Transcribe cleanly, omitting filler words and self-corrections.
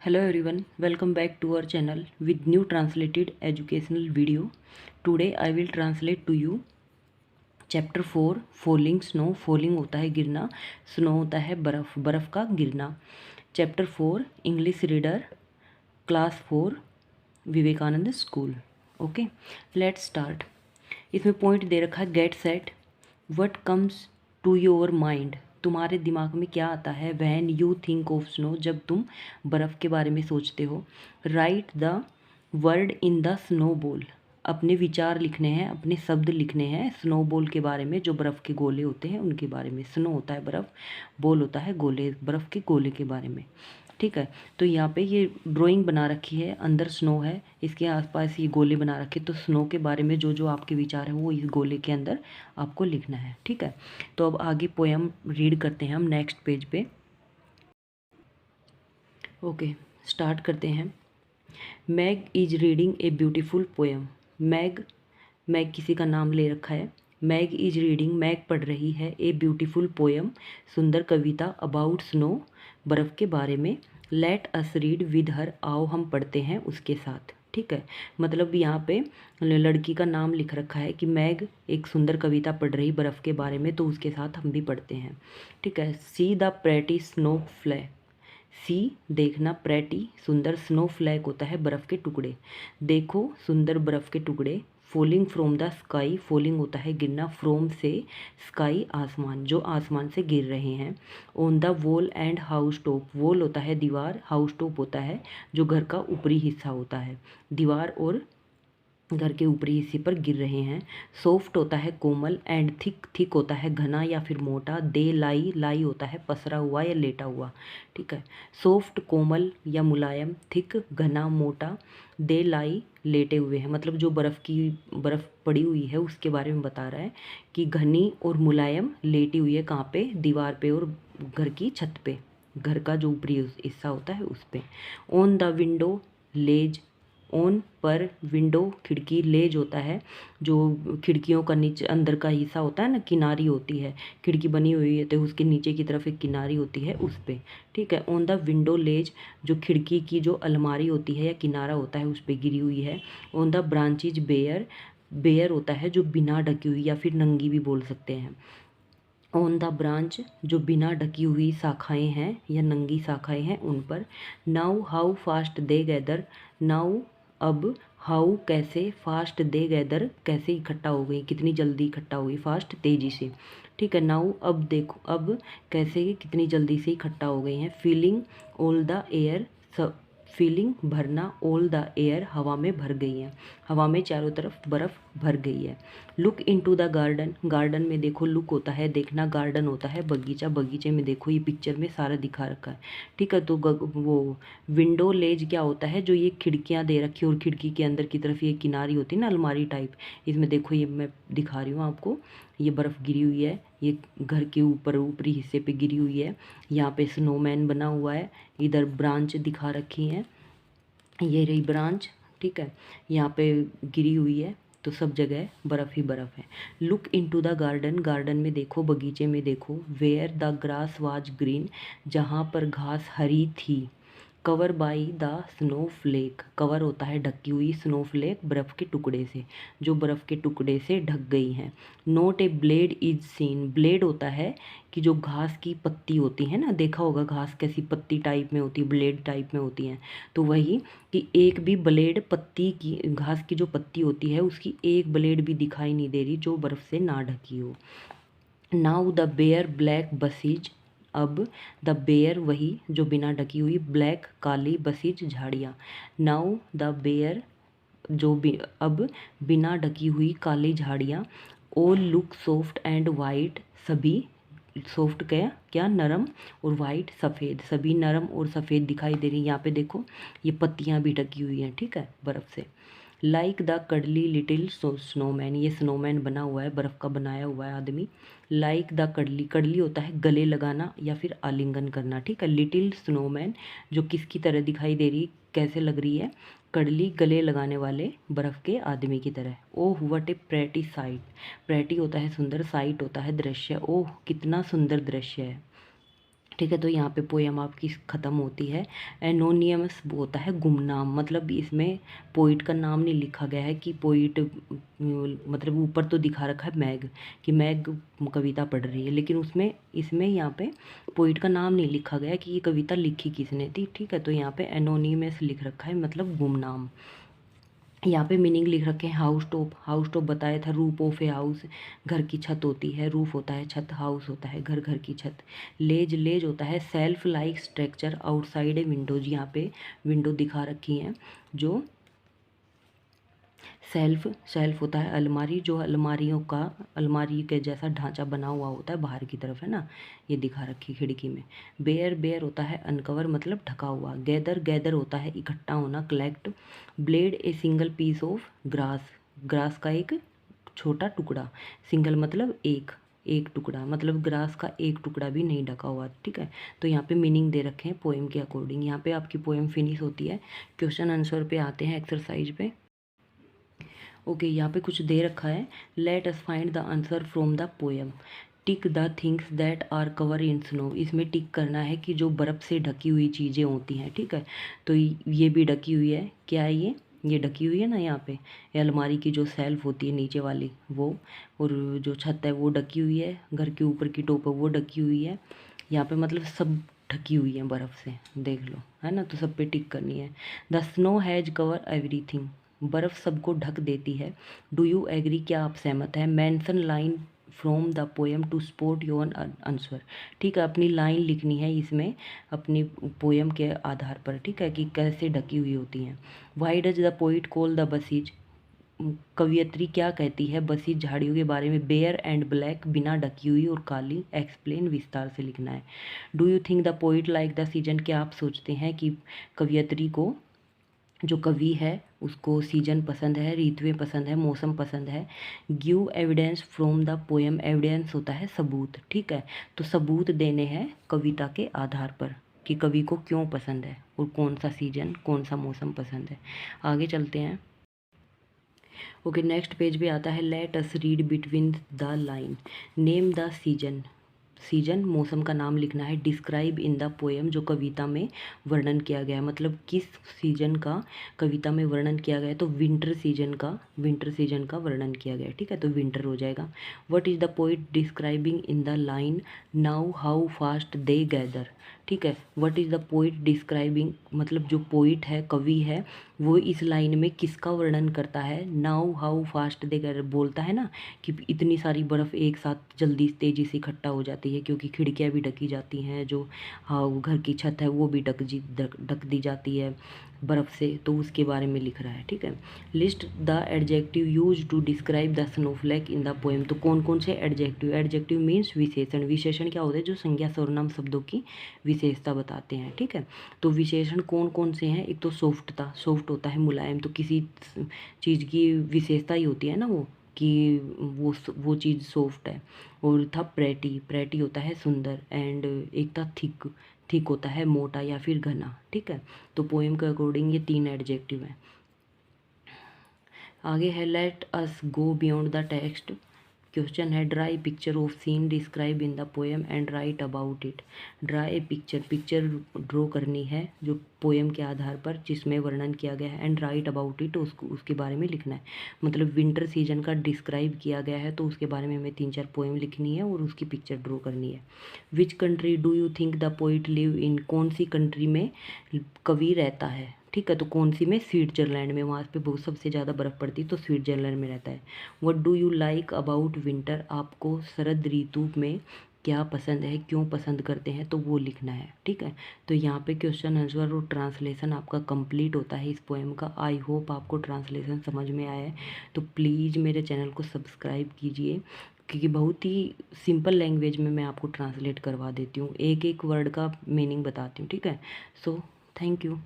Hello everyone, welcome back to our channel with new translated educational video. Today I will translate to you chapter 4 falling snow. Falling होता है गिरना, snow होता है बर्फ़, बर्फ़ का गिरना। Chapter 4 English reader class 4 Vivekananda school. Okay, let's start. इसमें पॉइंट दे रखा है get set, what comes to your mind, तुम्हारे दिमाग में क्या आता है। When you think of snow, जब तुम बर्फ़ के बारे में सोचते हो। Write the word in the snowball, अपने विचार लिखने हैं, अपने शब्द लिखने हैं स्नो बॉल के बारे में, जो बर्फ़ के गोले होते हैं उनके बारे में। स्नो होता है बर्फ़, बॉल होता है गोले, बर्फ़ के गोले के बारे में। ठीक है, तो यहाँ पे ये ड्राइंग बना रखी है, अंदर स्नो है, इसके आसपास ये गोले बना रखे। तो स्नो के बारे में जो जो आपके विचार हैं वो इस गोले के अंदर आपको लिखना है। ठीक है, तो अब आगे पोएम रीड करते हैं हम नेक्स्ट पेज पे। ओके, स्टार्ट करते हैं। Mag is reading a beautiful poem. Mag, Mag किसी का नाम ले रखा है। मैग इज रीडिंग, मैग पढ़ रही है, ए ब्यूटीफुल पोएम, सुंदर कविता, अबाउट स्नो, बर्फ़ के बारे में। Let us read with her, आओ हम पढ़ते हैं उसके साथ। ठीक है, मतलब यहाँ पे लड़की का नाम लिख रखा है कि मैग एक सुंदर कविता पढ़ रही बर्फ़ के बारे में, तो उसके साथ हम भी पढ़ते हैं। ठीक है, see the pretty snow flag, see देखना, प्रेटी सुंदर, स्नो फ्लैग होता है बर्फ़ के टुकड़े। देखो सुंदर बर्फ़ के टुकड़े। Falling from the sky, falling होता है गिरना, फ्रॉम से, स्काई आसमान, जो आसमान से गिर रहे हैं। On the wall and house top, wall होता है दीवार, हाउस टॉप होता है जो घर का ऊपरी हिस्सा होता है, दीवार और घर के ऊपरी हिस्से पर गिर रहे हैं। सॉफ्ट होता है कोमल, एंड थिक, थिक होता है घना या फिर मोटा। दे लाई, लाई होता है पसरा हुआ या लेटा हुआ। ठीक है, सॉफ्ट कोमल या मुलायम, थिक घना मोटा, दे लाई लेटे हुए हैं, मतलब जो बर्फ़ पड़ी हुई है उसके बारे में बता रहा है कि घनी और मुलायम लेटी हुई है, कहाँ पे, दीवार पे और घर की छत पे, घर का जो ऊपरी हिस्सा होता है उस पे। On the window ledge, on पर, विंडो खिड़की, लेज होता है जो खिड़कियों का नीचे अंदर का हिस्सा होता है ना, किनारी होती है, खिड़की बनी हुई है तो उसके नीचे की तरफ एक किनारी होती है उस पे। ठीक है, ऑन द विंडो लेज, जो खिड़की की जो अलमारी होती है या किनारा होता है उस पे गिरी हुई है। On the branches bare, bare होता है जो बिना ढकी हुई या फिर नंगी भी बोल सकते हैं। ऑन द ब्रांच, जो बिना ढकी हुई शाखाएं हैं या नंगी शाखाएं हैं उन पर। Now how fast they gather, now अब, हाउ कैसे, फास्ट दे गैदर कैसे इकट्ठा हो गई, कितनी जल्दी इकट्ठा हो गई, फास्ट तेजी से। ठीक है, नाउ अब देखो, अब कैसे कितनी जल्दी से इकट्ठा हो गई हैं। फीलिंग ऑल द एयर, सब फीलिंग भरना, ऑल द एयर हवा में भर गई है, हवा में चारों तरफ बर्फ़ भर गई है। Look into the garden, garden में देखो, लुक होता है देखना, गार्डन होता है बगीचा, बगीचे में देखो, ये पिक्चर में सारा दिखा रखा है। ठीक है, तो वो विंडो लेज क्या होता है, जो ये खिड़कियाँ दे रखी और खिड़की के अंदर की तरफ ये किनारी होती है ना, अलमारी टाइप, इसमें देखो ये मैं दिखा रही हूँ आपको, ये बर्फ़ गिरी हुई है, ये घर के ऊपर ऊपरी हिस्से पे गिरी हुई है। यहाँ पे स्नोमैन बना हुआ है, इधर ब्रांच दिखा रखी हैं, ये रही ब्रांच। ठीक है, यहाँ पे गिरी हुई है, तो सब जगह बर्फ़ ही बर्फ़ है। Look into the garden, garden में देखो, बगीचे में देखो। Where the grass was green, जहाँ पर घास हरी थी। Cover by the snowflake, cover होता है ढकी हुई, स्नो फ्लेक बर्फ़ के टुकड़े से, जो बर्फ़ के टुकड़े से ढक गई हैं। Note A blade is seen, blade होता है कि जो घास की पत्ती होती है ना, देखा होगा घास कैसी पत्ती टाइप में होती है, ब्लेड टाइप में होती हैं, तो वही कि एक भी ब्लेड, पत्ती की, घास की जो पत्ती होती है उसकी एक ब्लेड भी दिखाई नहीं दे रही जो बर्फ़ से ना ढकी हो। Now the bare black bushes, अब द बेयर वही जो बिना ढकी हुई, ब्लैक काली, बसीज झाड़ियाँ। नाउ द बेयर जो अब बिना ढकी हुई काली झाड़ियाँ। All look soft and white, सभी, सॉफ्ट क्या क्या नरम, और वाइट सफ़ेद, सभी नरम और सफ़ेद दिखाई दे रही हैं। यहाँ पे देखो ये पत्तियाँ भी ढकी हुई हैं, ठीक है, बर्फ़ से। लाइक द कडली लिटिल स्नोमैन, ये स्नोमैन बना हुआ है, बर्फ़ का बनाया हुआ है आदमी। लाइक द कडली, कडली होता है गले लगाना या फिर आलिंगन करना। ठीक है, लिटिल स्नोमैन जो किसकी तरह दिखाई दे रही, कैसे लग रही है, कडली गले लगाने वाले बर्फ़ के आदमी की तरह। Oh what A pretty site, pretty होता है सुंदर, साइट होता है दृश्य, ओह कितना सुंदर दृश्य है। ठीक है। तो यहाँ पे पोएम आपकी ख़त्म होती है। एनोनियमस वो होता है गुमनाम, मतलब इसमें पोइट का नाम नहीं लिखा गया है कि पोइट, मतलब ऊपर तो दिखा रखा है मैग कि मैग कविता पढ़ रही है, लेकिन उसमें इसमें यहाँ पे पोइट का नाम नहीं लिखा गया कि ये कविता लिखी किसने थी। ठीक है। तो यहाँ पे एनोनिमस लिख रखा है, मतलब गुमनाम। यहाँ पे मीनिंग लिख रखे हैं हाउस टॉप। हाउस टॉप बताया था, रूफ ऑफ ए हाउस, घर की छत होती है, रूफ होता है छत, हाउस होता है घर, घर की छत। लेज, लेज होता है सेल्फ लाइक स्ट्रक्चर आउटसाइड ए विंडोज, यहाँ पे विंडो दिखा रखी हैं जो सेल्फ, सेल्फ होता है अलमारी, जो अलमारियों का, अलमारी के जैसा ढांचा बना हुआ होता है बाहर की तरफ, है ना, ये दिखा रखी खिड़की में। बेयर, बेयर होता है अनकवर, मतलब ढका हुआ। गैदर, गैदर होता है इकट्ठा होना, collect. Blade a single piece of grass, grass का एक छोटा टुकड़ा। सिंगल मतलब एक, एक टुकड़ा, मतलब ग्रास का एक टुकड़ा भी नहीं ढका हुआ। ठीक है। तो यहाँ पे मीनिंग दे रखे हैं पोएम के अकॉर्डिंग। यहाँ पे आपकी पोएम फिनिश होती है। क्वेश्चन आंसर पे आते हैं, एक्सरसाइज पे। ओके, यहाँ पे कुछ दे रखा है। Let us find the answer from the poem. Tick the things that are cover in snow. इसमें टिक करना है कि जो बर्फ़ से ढकी हुई चीज़ें होती हैं। ठीक है। तो ये भी ढकी हुई है, क्या है ये ढकी हुई है ना यहाँ पे। ये अलमारी की जो सेल्फ होती है नीचे वाली वो, और जो छत है वो ढकी हुई है, घर के ऊपर की टोप है वो ढकी हुई है। यहाँ पे मतलब सब ढकी हुई है बर्फ़ से, देख लो, है ना। तो सब पे टिक करनी है। The snow has cover everything. बर्फ़ सबको ढक देती है। डू यू एग्री, क्या आप सहमत हैं। Mention line from the poem to support your answer. ठीक है, अपनी लाइन लिखनी है इसमें अपनी पोएम के आधार पर। ठीक है, कि कैसे ढकी हुई होती हैं। Why does the poet call the buses. कवियत्री क्या कहती है बसीज झाड़ियों के बारे में। बेयर एंड ब्लैक, बिना ढकी हुई और काली। एक्सप्लेन, विस्तार से लिखना है। Do you think the poet like the season, क्या आप सोचते हैं कि कवियत्री को, जो कवि है उसको सीजन पसंद है, ऋतुएं पसंद है, मौसम पसंद है। Give evidence from the poem. Evidence होता है सबूत। ठीक है। तो सबूत देने हैं कविता के आधार पर कि कवि को क्यों पसंद है और कौन सा सीजन, कौन सा मौसम पसंद है। आगे चलते हैं। ओके, नेक्स्ट पेज पे आता है। Let us read between the line. Name the season. Season मौसम का नाम लिखना है। डिस्क्राइब इन द पोएम, जो कविता में वर्णन किया गया है, मतलब किस सीजन का कविता में वर्णन किया गया है। तो विंटर सीजन का, विंटर सीजन का वर्णन किया गया है। ठीक है। तो विंटर हो जाएगा। What is the poet describing in the line now how fast they gather. ठीक है। What is the poet describing, मतलब जो पोइट है, कवि है, वो इस लाइन में किसका वर्णन करता है। Now how fast they gather, बोलता है ना कि इतनी सारी बर्फ़ एक साथ जल्दी तेज़ी से इकट्ठा हो जाती है, क्योंकि खिड़कियाँ भी ढकी जाती हैं, जो हाँ वो घर की छत है वो भी ढक दी जाती है बर्फ़ से। तो उसके बारे में लिख रहा है। ठीक है। List the adjective use to describe the snowflake in the poem. तो कौन कौन से एडजेक्टिव, एडजेक्टिव मीन्स विशेषण। विशेषण क्या होता है, जो संज्ञा सर्वनाम शब्दों की विशेषता बताते हैं। ठीक है। तो विशेषण कौन कौन से हैं। एक तो सॉफ्ट था, सॉफ्ट होता है मुलायम। तो किसी चीज़ की विशेषता ही होती है ना वो, कि वो चीज़ सॉफ्ट है। और था प्रेटी, प्रेटी होता है सुंदर। एंड एक था थिक, थिक होता है मोटा या फिर घना। ठीक है। तो पोएम के अकॉर्डिंग ये 3 एडजेक्टिव हैं। आगे है let us go beyond the text. Question है draw a picture of scene describe in the poem and write about it. Draw a picture, picture draw करनी है जो पोएम के आधार पर जिसमें वर्णन किया गया है। एंड राइट अबाउट इट, उसको उसके बारे में लिखना है। मतलब विंटर सीजन का डिस्क्राइब किया गया है तो उसके बारे में हमें 3-4 पोएम लिखनी है और उसकी पिक्चर ड्रॉ करनी है। Which country do you think the poet live in, कौन सी कंट्री में कवि रहता है। ठीक है। तो कौन सी में, स्विट्जरलैंड में, वहाँ पे बहुत सबसे ज़्यादा बर्फ़ पड़ती है तो स्विट्जरलैंड में रहता है। What do you like about winter, आपको शरद ऋतु में क्या पसंद है, क्यों पसंद करते हैं, तो वो लिखना है। ठीक है। तो यहाँ पे क्वेश्चन आंसर और ट्रांसलेशन आपका कंप्लीट होता है इस पोएम का। आई होप आपको ट्रांसलेशन समझ में आया है। तो प्लीज़ मेरे चैनल को सब्सक्राइब कीजिए, क्योंकि बहुत ही सिंपल लैंग्वेज में मैं आपको ट्रांसलेट करवा देती हूँ, एक एक वर्ड का मीनिंग बताती हूँ। ठीक है। So thank you.